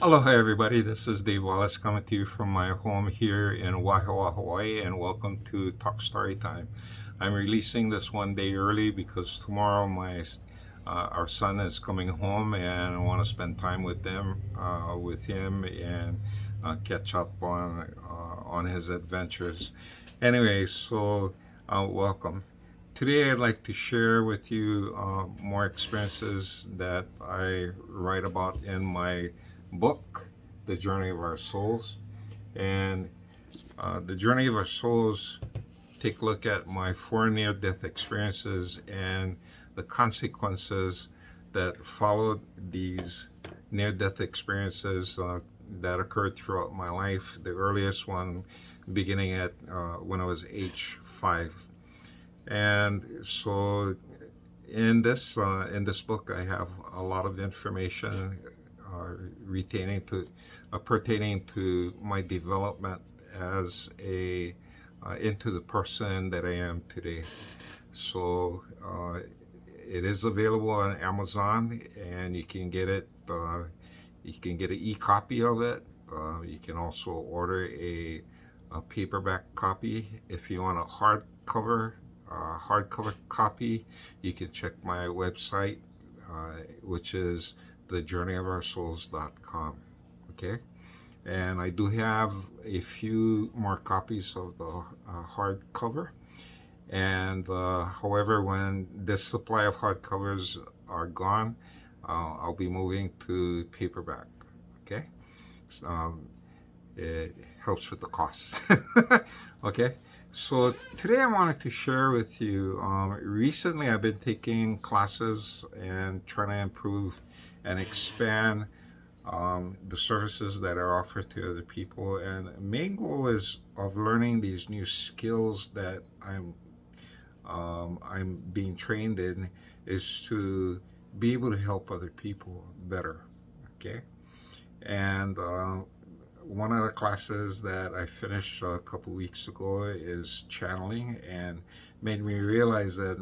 Aloha everybody, this is Dave Wallace coming to you from my home here in Waihawa, Hawaii, and welcome to Talk Story Time. I'm releasing this one day early because tomorrow our son is coming home and I want to spend time with him and catch up on his adventures. Anyway, welcome. Today, I'd like to share with you more experiences that I write about in my book, The Journey of Our Souls. And The Journey of Our Souls take a look at my four near death experiences and the consequences that followed these near death experiences that occurred throughout my life. The earliest one beginning at when I was age 5. And so in this book, I have a lot of information retaining to pertaining to my development as a into the person that I am today. So it is available on Amazon, and you can get it. You can get an e-copy of it. You can also order a paperback copy. If you want a hardcover copy, you can check my website, which is thejourneyofursouls.com. Okay, and I do have a few more copies of the hardcover. And however, when this supply of hardcovers are gone, I'll be moving to paperback. Okay, um, it helps with the cost. Okay, so today I wanted to share with you. Recently, I've been taking classes and trying to improve and expand the services that are offered to other people. And the main goal is of learning these new skills that I'm being trained in is to be able to help other people better. Okay, and one of the classes that I finished a couple weeks ago is channeling, and made me realize that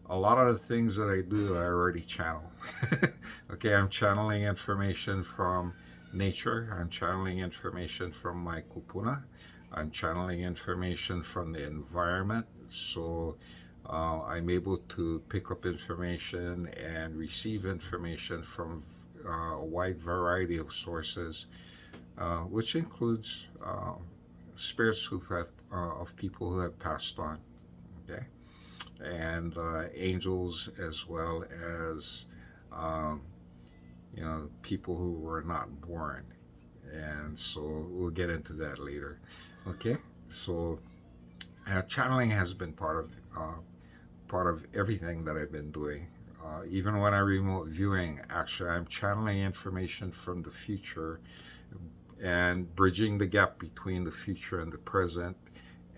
a lot of the things that I do I already channel. Okay, I'm channeling information from nature, I'm channeling information from my kupuna, I'm channeling information from the environment. So I'm able to pick up information and receive information from a wide variety of sources, which includes spirits of people who have passed on. Okay, and angels, as well as um, people who were not born. And so we'll get into that later. Okay, so channeling has been part of everything that I've been doing. Even when I remote viewing, actually, I'm channeling information from the future and bridging the gap between the future and the present,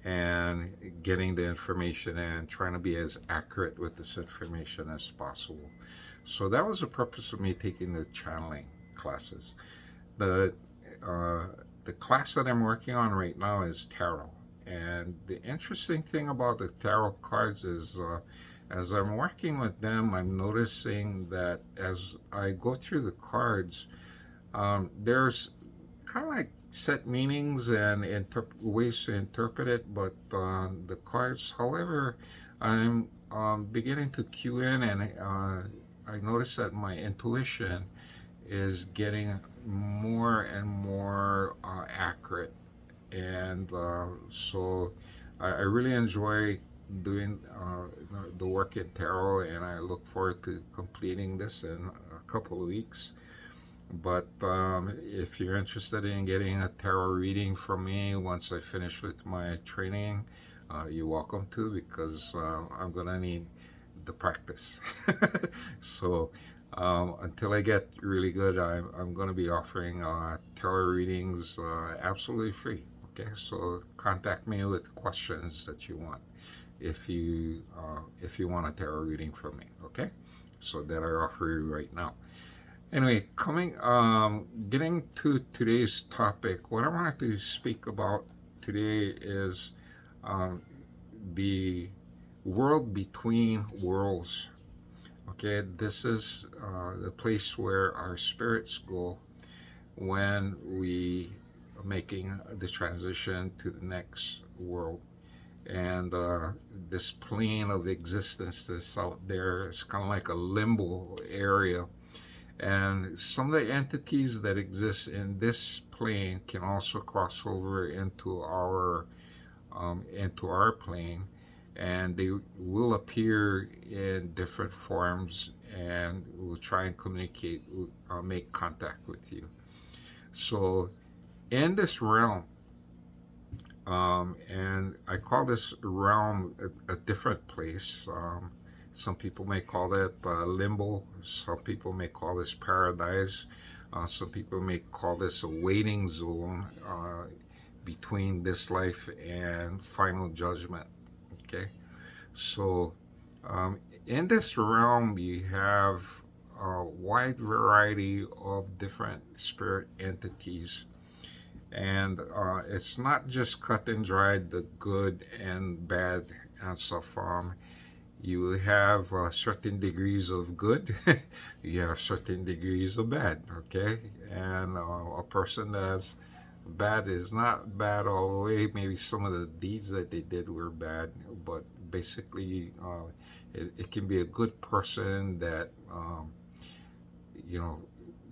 and getting the information and trying to be as accurate with this information as possible. So that was the purpose of me taking the channeling classes. The uh, the class that I'm working on right now is tarot, and the interesting thing about the tarot cards is, as I'm working with them, I'm noticing that as I go through the cards, there's kind of like set meanings and ways to interpret it, but the cards, however, I'm beginning to cue in, and I notice that my intuition is getting more and more accurate. And so I really enjoy doing the work in tarot, and I look forward to completing this in a couple of weeks. But if you're interested in getting a tarot reading from me once I finish with my training, you're welcome to, because I'm going to need the practice. So until I get really good, I'm going to be offering tarot readings absolutely free. Okay, so contact me with questions that you want if you want a tarot reading from me. Okay, so that I offer you right now. Anyway, getting to today's topic, what I wanted to speak about today is um, the world between worlds. Okay, this is the place where our spirits go when we are making the transition to the next world. And this plane of existence that's out there is kind of like a limbo area. And some of the entities that exist in this plane can also cross over into our plane, and they will appear in different forms and will try and communicate, make contact with you. So in this realm, and I call this realm a different place. Some people may call that limbo. Some people may call this paradise. Some people may call this a waiting zone between this life and final judgment. Okay, so in this realm, you have a wide variety of different spirit entities, and it's not just cut and dried the good and bad and stuff. You have certain degrees of good, you have certain degrees of bad, okay? And a person that's bad is not bad all the way. Maybe some of the deeds that they did were bad, but basically, it can be a good person that, you know,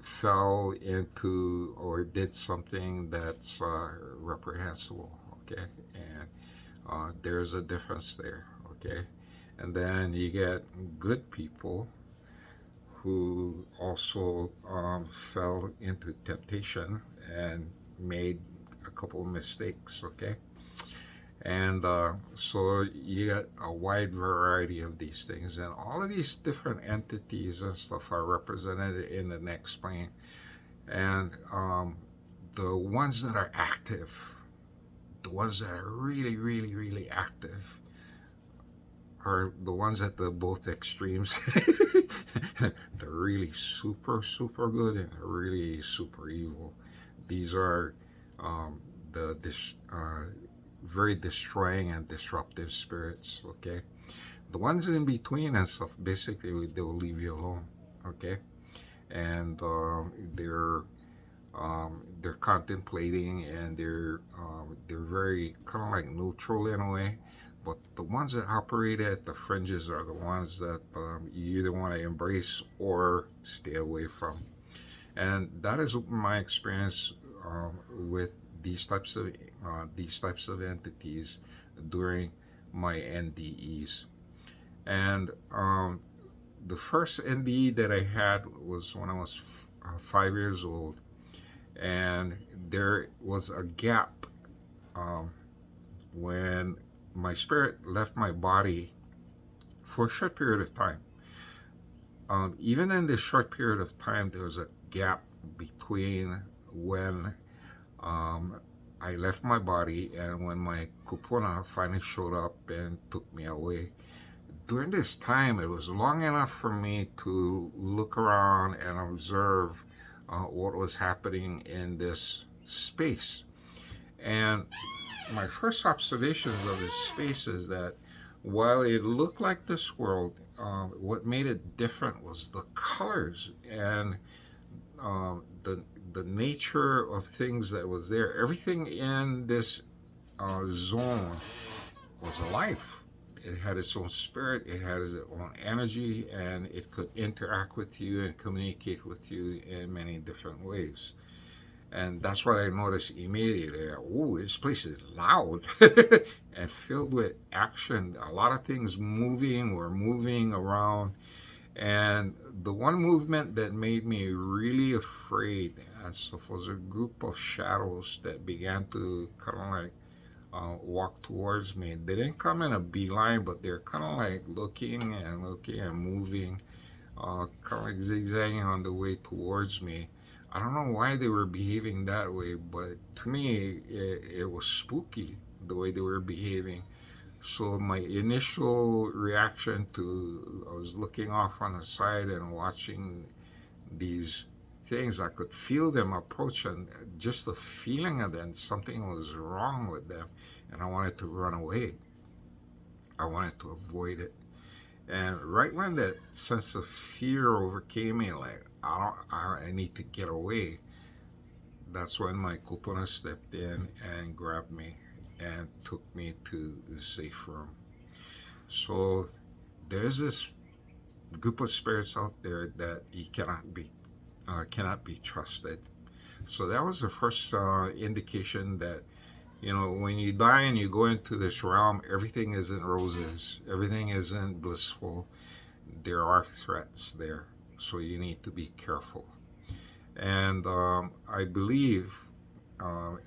fell into or did something that's reprehensible, okay? And there's a difference there, okay? And then you get good people who also fell into temptation and made a couple of mistakes, okay? And so you get a wide variety of these things, and all of these different entities and stuff are represented in the next plane. And the ones that are active, the ones that are really, really, really active, are the ones at the both extremes. They're really super, super good and really super evil. These are the very destroying and disruptive spirits, okay? The ones in between and stuff, basically, they'll leave you alone, okay? And they're contemplating, and they're very kind of like neutral in a way. But the ones that operate at the fringes are the ones that you either want to embrace or stay away from. And that is my experience with these types of entities during my NDEs. And the first NDE that I had was when I was 5 years old, and there was a gap when my spirit left my body for a short period of time. Even in this short period of time, there was a gap between when I left my body and when my kupuna finally showed up and took me away. During this time, it was long enough for me to look around and observe what was happening in this space. And my first observations of this space is that while it looked like this world, what made it different was the colors and the nature of things that was there. Everything in this zone was alive. It had its own spirit, it had its own energy, and it could interact with you and communicate with you in many different ways. And that's what I noticed immediately. Oh, this place is loud and filled with action. A lot of things were moving around. And the one movement that made me really afraid and stuff was a group of shadows that began to kind of like walk towards me. They didn't come in a beeline, but they're kind of like looking and moving, kind of like zigzagging on the way towards me. I don't know why they were behaving that way, but to me, it was spooky the way they were behaving. So my initial reaction I was looking off on the side and watching these things. I could feel them approach, and just the feeling of them, something was wrong with them, and I wanted to run away. I wanted to avoid it. And right when that sense of fear overcame me, like I need to get away, that's when my kupuna stepped in and grabbed me and took me to the safe room. So there's this group of spirits out there that you cannot be trusted. So that was the first indication that, when you die and you go into this realm, everything isn't roses, everything isn't blissful. There are threats there, so you need to be careful. And I believe,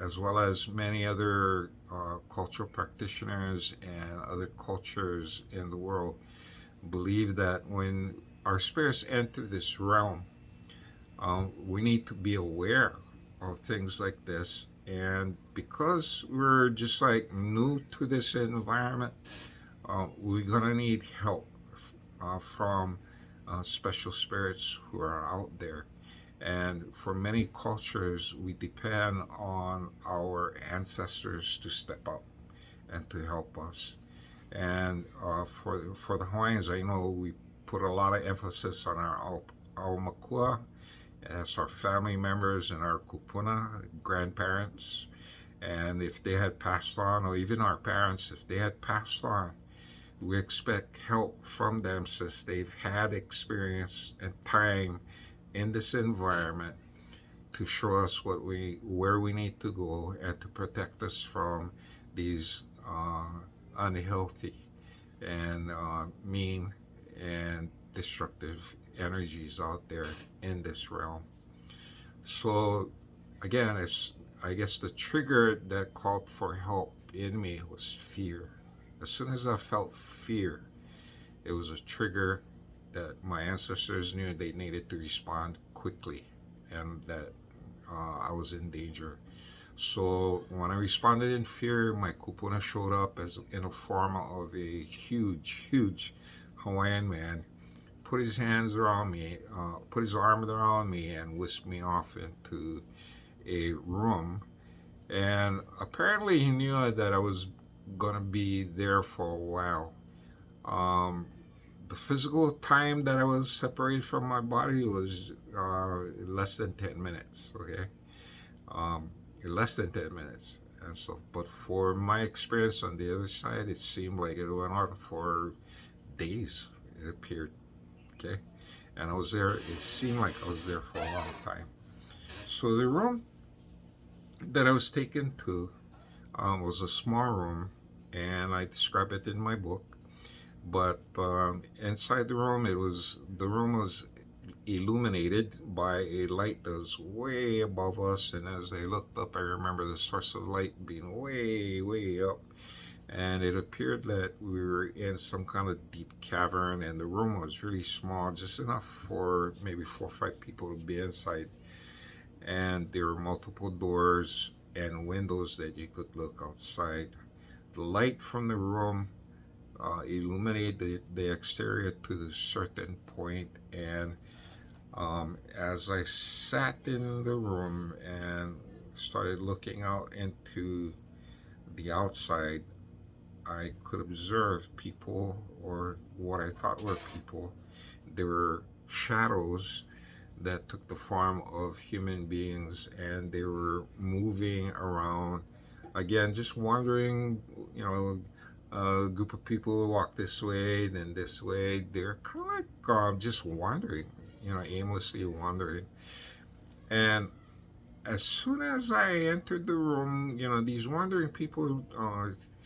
as well as many other cultural practitioners and other cultures in the world, believe that when our spirits enter this realm, we need to be aware of things like this. And because we're just like new to this environment, we're gonna need help from special spirits who are out there. And for many cultures, we depend on our ancestors to step up and to help us. And for the Hawaiians, I know we put a lot of emphasis on our aumakua, as our family members and our kupuna, grandparents. And if they had passed on, or even our parents, if they had passed on, we expect help from them since they've had experience and time in this environment to show us where we need to go and to protect us from these unhealthy and mean and destructive energies out there in this realm. So again, I guess the trigger that called for help in me was fear. As soon as I felt fear, it was a trigger that my ancestors knew they needed to respond quickly and that I was in danger. So when I responded in fear, my kupuna showed up as in a form of a huge Hawaiian man, put his hands around me, put his arm around me, and whisked me off into a room. And apparently he knew that I was gonna be there for a while. The physical time that I was separated from my body was less than 10 minutes, okay? Less than 10 minutes and stuff. But for my experience on the other side, it seemed like it went on for days, it appeared, okay? And I was there, it seemed like I was there for a long time. So the room that I was taken to was a small room, and I describe it in my book. But inside the room, the room was illuminated by a light that was way above us. And as I looked up, I remember the source of light being way up. And it appeared that we were in some kind of deep cavern, and the room was really small, just enough for maybe 4 or 5 people to be inside. And there were multiple doors and windows that you could look outside. The light from the room illuminated the exterior to a certain point, and as I sat in the room and started looking out into the outside, I could observe people, or what I thought were people. There were shadows that took the form of human beings, and they were moving around. Again, just wandering, a group of people walk this way, then this way. They're kind of like just wandering, aimlessly wandering. And as soon as I entered the room, these wandering people,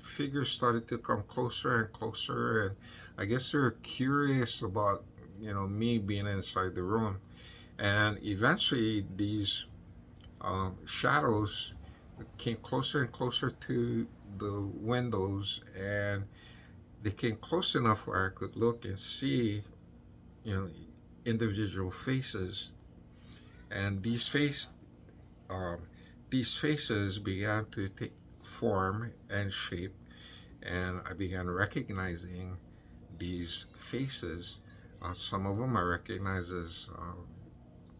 figures started to come closer and closer. And I guess they're curious about, me being inside the room. And eventually, these shadows came closer and closer to the windows, and they came close enough where I could look and see, individual faces. And these faces began to take form and shape, and I began recognizing these faces. Some of them I recognized as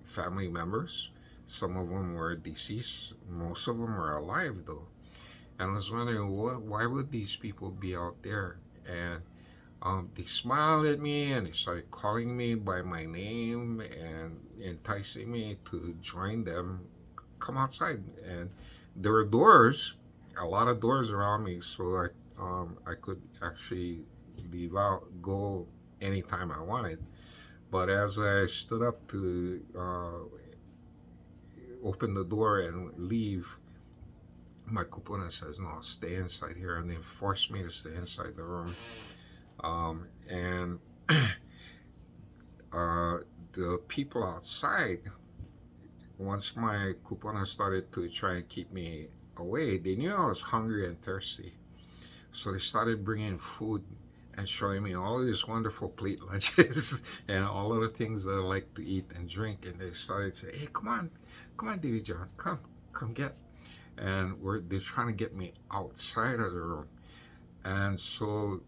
family members. Some of them were deceased. Most of them were alive, though. And I was wondering, why would these people be out there? And they smiled at me, and they started calling me by my name and enticing me to join them, come outside. And there were doors, a lot of doors around me, so I could actually leave out, go anytime I wanted. But as I stood up to open the door and leave, my kupuna says, "No, stay inside here," and they forced me to stay inside the room. And the people outside, once my kupuna started to try and keep me away, they knew I was hungry and thirsty. So they started bringing food and showing me all of these wonderful plate lunches and all of the things that I like to eat and drink. And they started saying, "Hey, come on, Davy John, come get." And they're trying to get me outside of the room. And so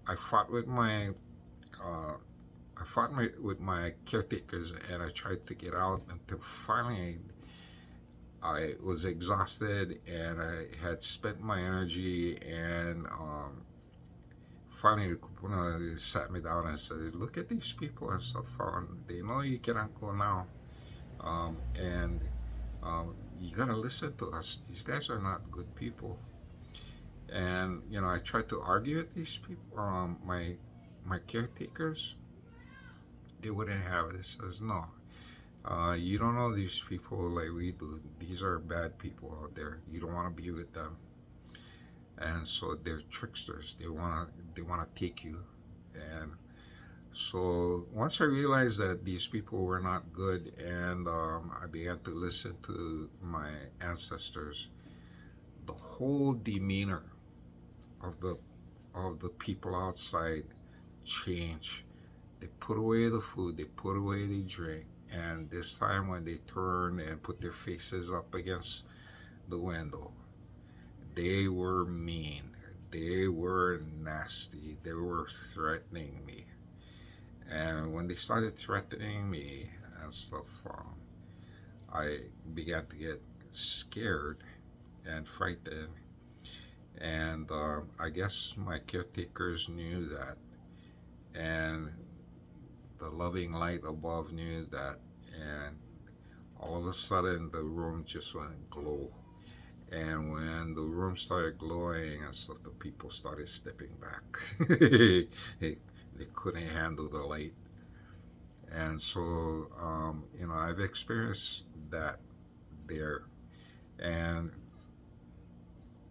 I fought with my with my caretakers, and I tried to get out until finally I was exhausted and I had spent my energy. And finally the kupuna sat me down and said, "Look at these people and stuff. They know you cannot go now, and you gotta listen to us. These guys are not good people." And I tried to argue with these people, my caretakers. They wouldn't have it. It says, "No, you don't know these people like we do. These are bad people out there. You don't want to be with them." And so they're tricksters. They wanna take you. And so once I realized that these people were not good, and I began to listen to my ancestors, the whole demeanor of the people outside changed. They put away the food, they put away the drink, and this time when they turned and put their faces up against the window, they were mean. They were nasty. They were threatening me. And when they started threatening me and stuff, I began to get scared and frightened. And I guess my caretakers knew that, and the loving light above knew that, and all of a sudden the room just went glow. And when the room started glowing and stuff, the people started stepping back. They couldn't handle the light. And so, I've experienced that there. And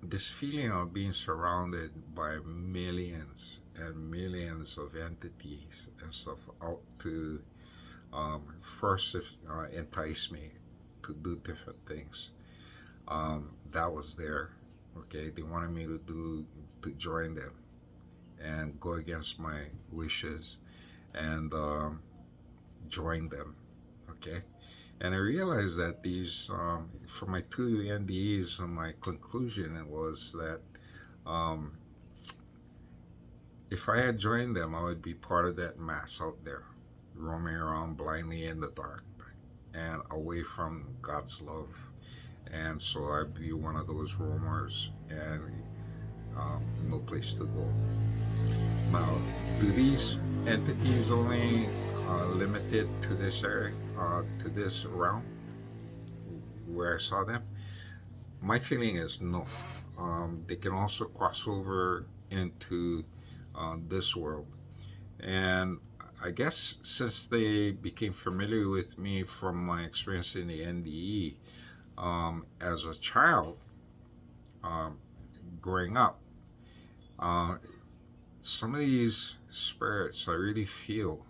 this feeling of being surrounded by millions and millions of entities and stuff out to first entice me to do different things. That was there. Okay, they wanted me to join them and go against my wishes and join them. Okay, and I realized that these, from my two NDEs, my conclusion was that if I had joined them, I would be part of that mass out there, roaming around blindly in the dark and away from God's love. And so I'd be one of those roamers, and no place to go. Now, do these entities only limited to this area, to this realm where I saw them? My feeling is no. They can also cross over into this world. And I guess since they became familiar with me from my experience in the NDE, as a child, growing up, some of these spirits I really feel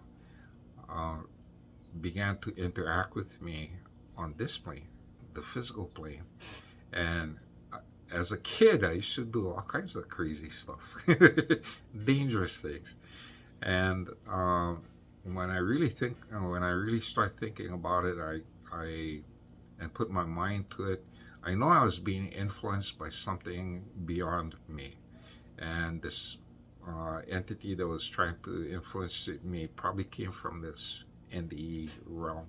began to interact with me on this plane, the physical plane. And as a kid, I used to do all kinds of crazy stuff, dangerous things. And when I really start thinking about it, I and put my mind to it, I know I was being influenced by something beyond me. And this entity that was trying to influence me probably came from this NDE realm.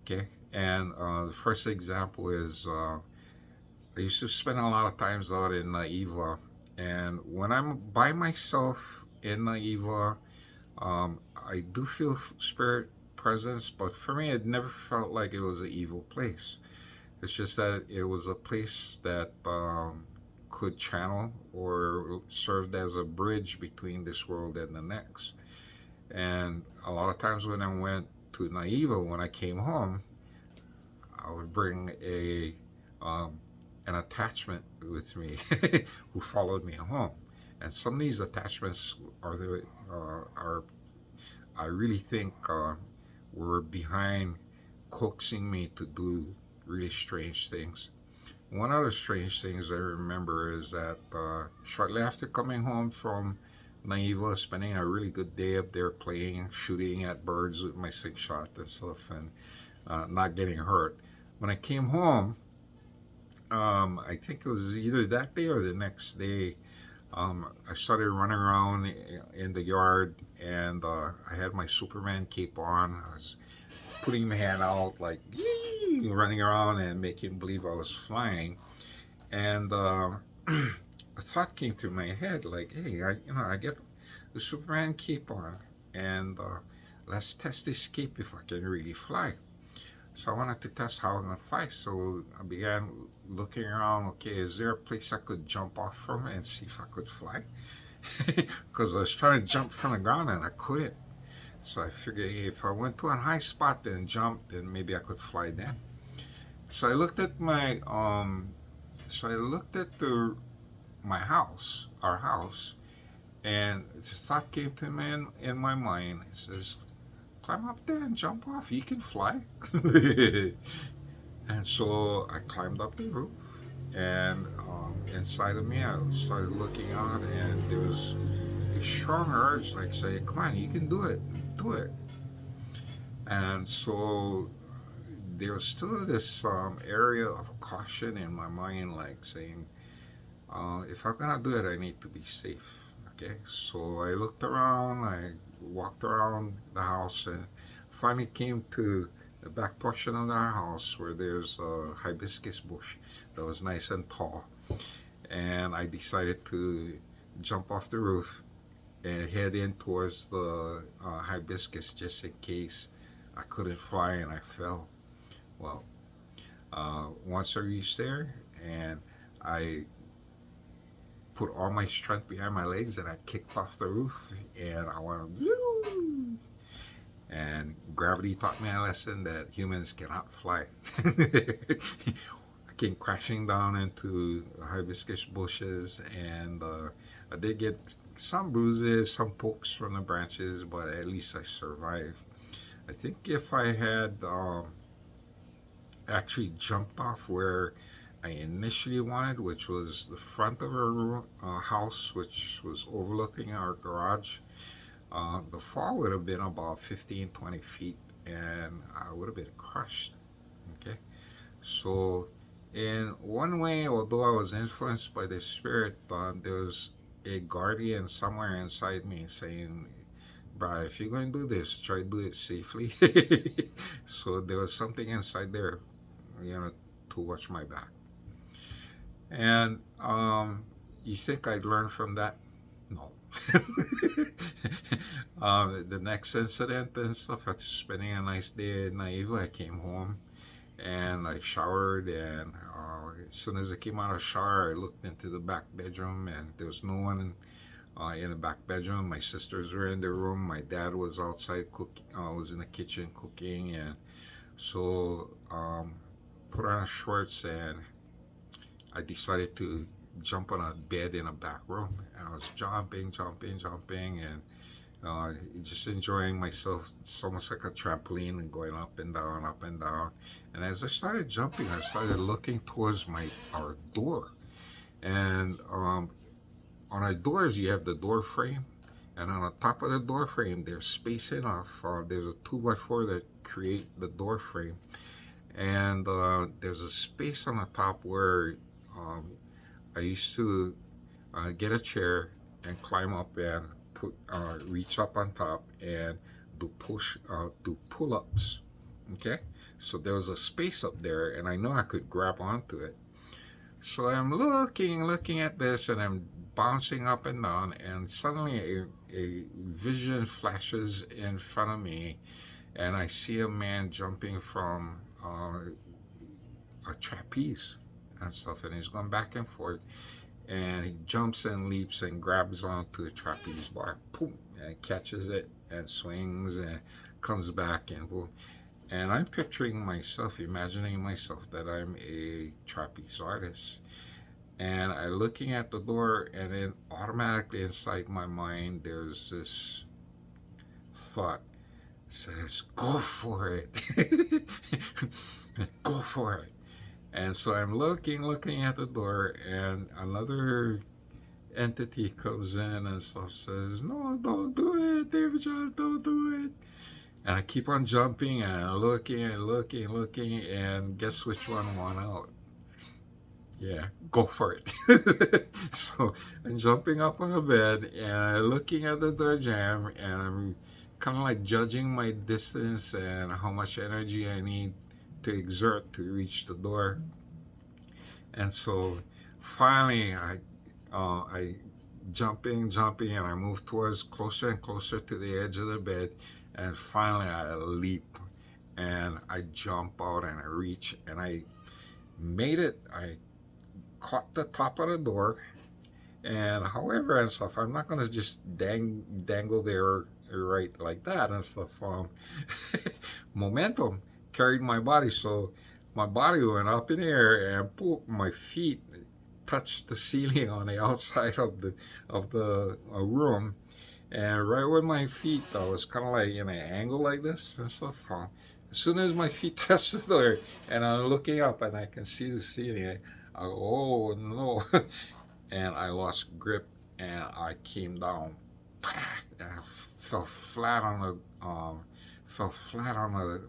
Okay, and the first example is I used to spend a lot of times out in Naiva, and when I'm by myself in Naiva, I do feel spirit presence, but for me, it never felt like it was an evil place. It's just that it was a place that could channel or served as a bridge between this world and the next. And a lot of times when I went to Naiva, when I came home, I would bring a an attachment with me who followed me home. And some of these attachments are I really think were behind coaxing me to do really strange things. One of the strange things I remember is that shortly after coming home from Naiva, spending a really good day up there playing, shooting at birds with my six shot and stuff, and not getting hurt. When I came home, I think it was either that day or the next day. I started running around in the yard, and I had my Superman cape on. I was putting my hand out, like yee, running around and making believe I was flying. And a thought came to my head, like, "Hey, I get the Superman cape on, and let's test this cape if I can really fly." So I wanted to test how I'm gonna fly. So I began looking around. Okay, is there a place I could jump off from and see if I could fly? Because I was trying to jump from the ground and I couldn't. So I figured, hey, if I went to a high spot and jumped, then maybe I could fly then. So I looked at my house, our house, and the thought came to me in my mind. It says, climb up there and jump off. You can fly. And so I climbed up the roof, and inside of me, I started looking out, and there was a strong urge, like say, "Come on, you can do it, do it." And so there was still this area of caution in my mind, like saying, "If I'm gonna do it, I need to be safe." Okay, so I looked around, I walked around the house, and finally came to the back portion of our house where there's a hibiscus bush that was nice and tall. And I decided to jump off the roof and head in towards the hibiscus just in case I couldn't fly and I fell. Well, once I reached there, and I put all my strength behind my legs, and I kicked off the roof, and I went, woo! And gravity taught me a lesson that humans cannot fly. I came crashing down into hibiscus bushes, and I did get some bruises, some pokes from the branches, but at least I survived. I think if I had actually jumped off where I initially wanted, which was the front of our house, which was overlooking our garage, the fall would have been about 15-20 feet, and I would have been crushed. Okay, so in one way, although I was influenced by the spirit, there was a guardian somewhere inside me saying, "Bri, if you're going to do this, try to do it safely." So there was something inside there, to watch my back. And you think I'd learn from that? No. The next incident and stuff, after spending a nice day in Naiva, I came home and I showered, and as soon as I came out of the shower, I looked into the back bedroom, and there was no one in the back bedroom. My sisters were in their room. My dad was outside cooking, was in the kitchen cooking, and so put on shorts, and I decided to jump on a bed in a back room, and I was jumping, and just enjoying myself. It's almost like a trampoline, and going up and down, up and down. And as I started jumping, I started looking towards our door, and on our doors you have the door frame, and on the top of the door frame there's space enough. There's a 2x4 that create the door frame, and there's a space on the top where I used to get a chair and climb up and reach up on top and do pull-ups. Okay, so there was a space up there, and I know I could grab onto it. So I'm looking at this, and I'm bouncing up and down, and suddenly a vision flashes in front of me, and I see a man jumping from a trapeze and stuff, and he's going back and forth, and he jumps and leaps and grabs onto the trapeze bar, boom, and catches it and swings and comes back and boom. And I'm picturing myself, imagining myself that I'm a trapeze artist. And I'm looking at the door, and then automatically inside my mind, there's this thought says, "Go for it, go for it." And so I'm looking at the door, and another entity comes in and stuff says, "No, don't do it, David John, don't do it." And I keep on jumping and looking and looking, and guess which one won out? Yeah, go for it. So I'm jumping up on the bed and I'm looking at the door jamb, and I'm kind of like judging my distance and how much energy I need to exert to reach the door. And so finally I jumping, and I move towards closer and closer to the edge of the bed, and finally I leap and I jump out and I reach and I made it. I caught the top of the door, and however and stuff, I'm not gonna just dangle there right like that and stuff. Momentum carried my body, so my body went up in the air, and poof, my feet touched the ceiling on the outside of the room. And right with my feet, I was kind of like in an angle like this and stuff. As soon as my feet touched the door, and I'm looking up and I can see the ceiling, I go, oh no. And I lost grip, and I came down, and I fell flat on the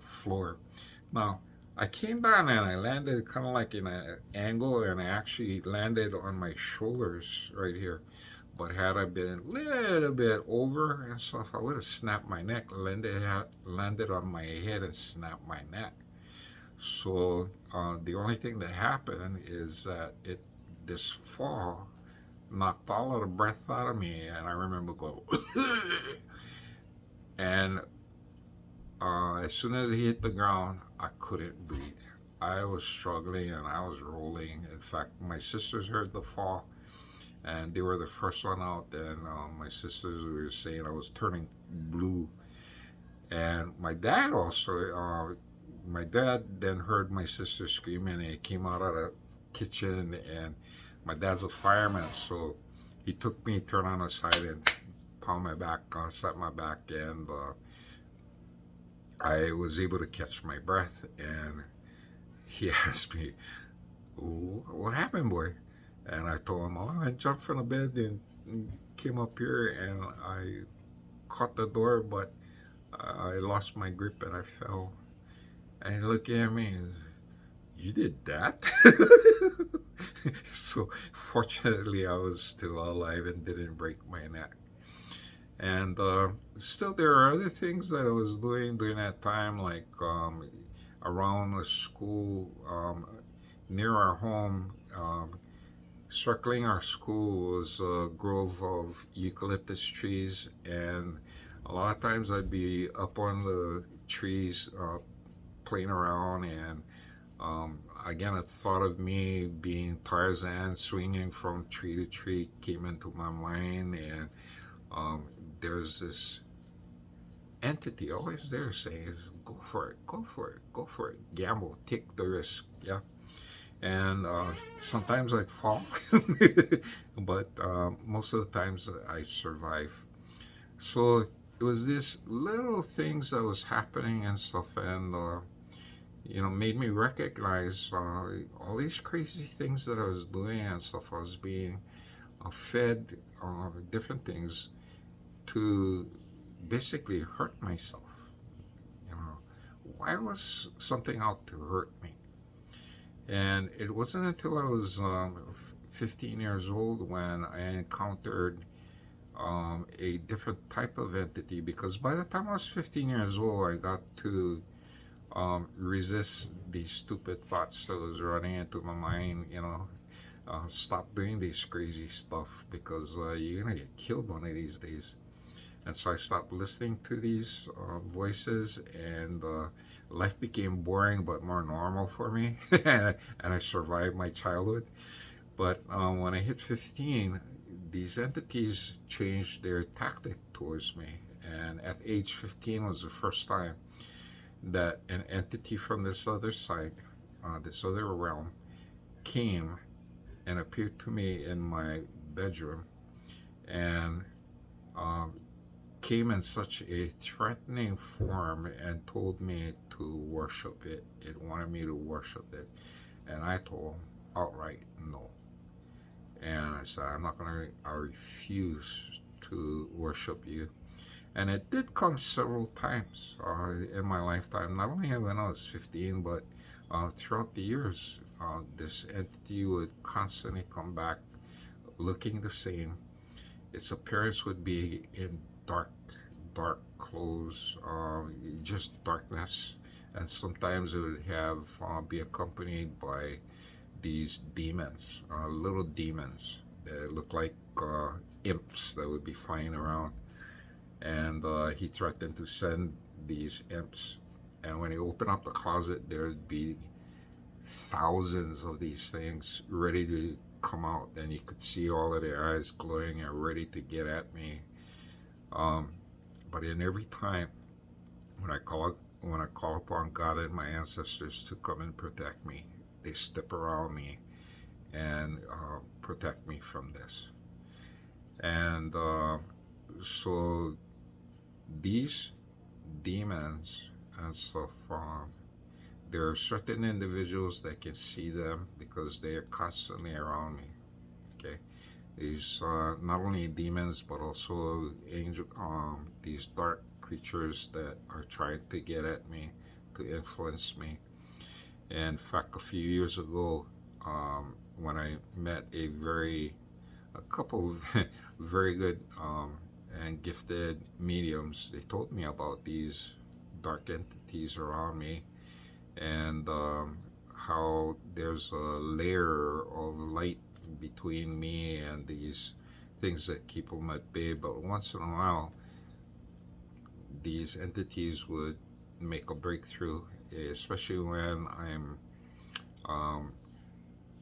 floor. Now, I came down and I landed kind of like in an angle, and I actually landed on my shoulders right here. But had I been a little bit over and stuff, I would have snapped my neck, landed on my head and snapped my neck. So the only thing that happened is that this fall knocked all of the breath out of me, and I remember going, and as soon as he hit the ground, I couldn't breathe. I was struggling and I was rolling. In fact, my sisters heard the fall, and they were the first one out. And my sisters were saying I was turning blue. And my dad then heard my sister screaming, and he came out of the kitchen. And my dad's a fireman, so he took me, turned on the side, and pound my back, slap my back, and I was able to catch my breath. And he asked me, "What happened, boy?" And I told him, "Oh, I jumped from the bed and came up here, and I caught the door, but I lost my grip and I fell." And he looked at me and said, "You did that?" So fortunately, I was still alive and didn't break my neck. And still, there are other things that I was doing during that time, like around the school, near our home. Circling our school was a grove of eucalyptus trees, and a lot of times I'd be up on the trees playing around, and again, a thought of me being Tarzan swinging from tree to tree came into my mind. And there's this entity always there saying, "Go for it, go for it, go for it, gamble, take the risk." Yeah. And sometimes I'd fall, but most of the times I survive. So it was these little things that was happening and stuff, and made me recognize all these crazy things that I was doing and stuff. I was being fed different things to basically hurt myself. Why was something out to hurt me? And it wasn't until I was 15 years old when I encountered a different type of entity, because by the time I was 15 years old, I got to resist these stupid thoughts that was running into my mind. Stop doing this crazy stuff, because you're gonna get killed one of these days. And so I stopped listening to these voices, and life became boring but more normal for me. And I survived my childhood. But when I hit 15, these entities changed their tactic towards me. And at age 15 was the first time that an entity from this other side, this other realm, came and appeared to me in my bedroom, and um, came in such a threatening form and told me to worship it. It wanted me to worship it. And I told him outright no. And I said, I'm not going to, I refuse to worship you. And it did come several times in my lifetime, not only when I was 15, but throughout the years. This entity would constantly come back looking the same. Its appearance would be in dark clothes, just darkness. And sometimes it would have be accompanied by these demons, little demons that look like imps that would be flying around. And he threatened to send these imps. And when he opened up the closet, there would be thousands of these things ready to come out, and you could see all of their eyes glowing and ready to get at me. Um, but in every time when I call upon God and my ancestors to come and protect me, they step around me and protect me from this. And so these demons and stuff, there are certain individuals that can see them because they are constantly around me. Okay, these not only demons but also angel, these dark creatures that are trying to get at me, to influence me. In fact, a few years ago, when I met a couple of very good and gifted mediums, they told me about these dark entities around me, and how there's a layer of light between me and these things that keep them at bay. But once in a while, these entities would make a breakthrough, especially when I'm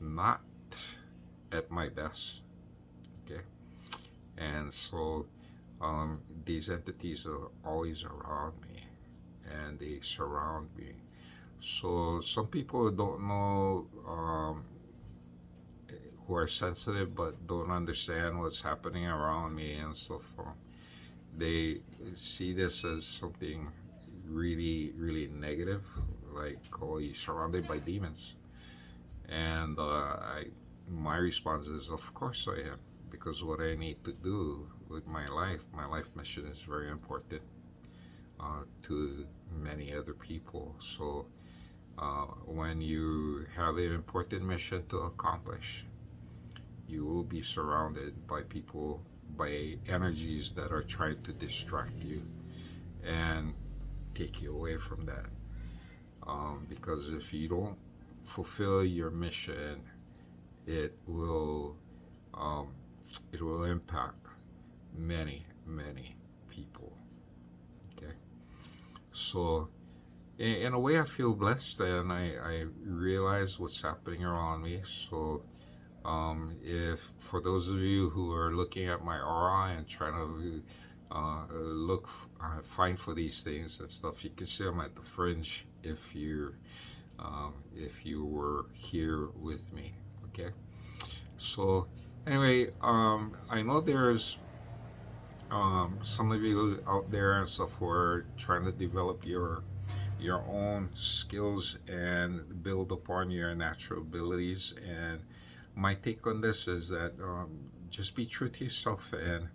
not at my best. Okay, and so these entities are always around me, and they surround me. So some people don't know, who are sensitive but don't understand what's happening around me and stuff. They see this as something really, really negative, like, oh, you're surrounded by demons. And my response is, of course I am, because what I need to do with my life mission is very important to many other people. So when you have an important mission to accomplish, you will be surrounded by people, by energies that are trying to distract you and take you away from that. Because if you don't fulfill your mission, it will um, it will impact many people. Okay, so in a way, I feel blessed, and I realize what's happening around me. So if for those of you who are looking at my aura and trying to find for these things and stuff, you can see them at the fringe if you were here with me. Okay, so anyway, I know there's some of you out there and stuff who are trying to develop your own skills and build upon your natural abilities. And my take on this is that just be true to yourself, and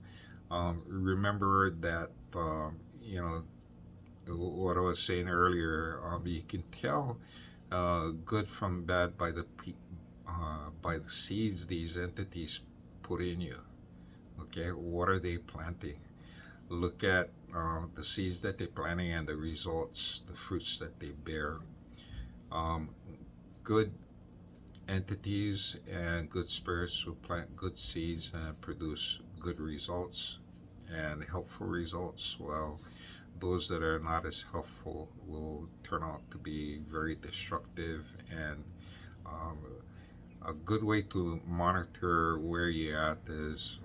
remember that what I was saying earlier. You can tell good from bad by the seeds these entities put in you. Okay, what are they planting? Look at the seeds that they're planting and the results, the fruits that they bear. Um, Good entities and good spirits will plant good seeds and produce good results. and helpful results, while those that are not as helpful will turn out to be very destructive. And um, a good way to monitor where you're at is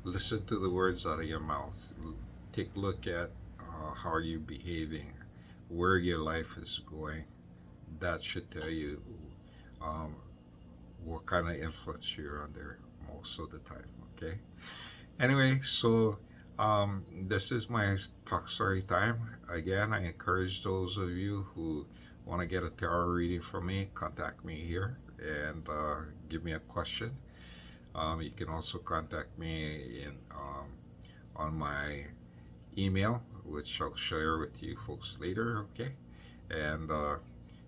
listen to the words out of your mouth. Take a look at how are you behaving, where your life is going. That should tell you um, what kind of influence you're under most of the time. Okay. Anyway, so this is my talk story time. Again, I encourage those of you who want to get a tarot reading from me, contact me here and give me a question. You can also contact me on my email, which I'll share with you folks later. Okay. And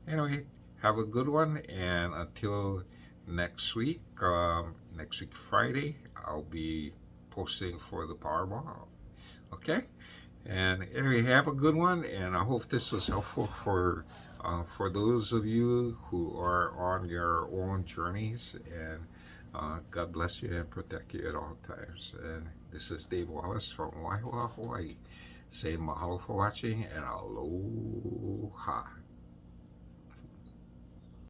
anyway, have a good one. And until next week Friday, I'll be posting for the Powerball. Okay. And anyway, have a good one. And I hope this was helpful for those of you who are on your own journeys. And God bless you and protect you at all times. And this is Dave Wallace from Waihoa, Hawaii, saying mahalo for watching and aloha.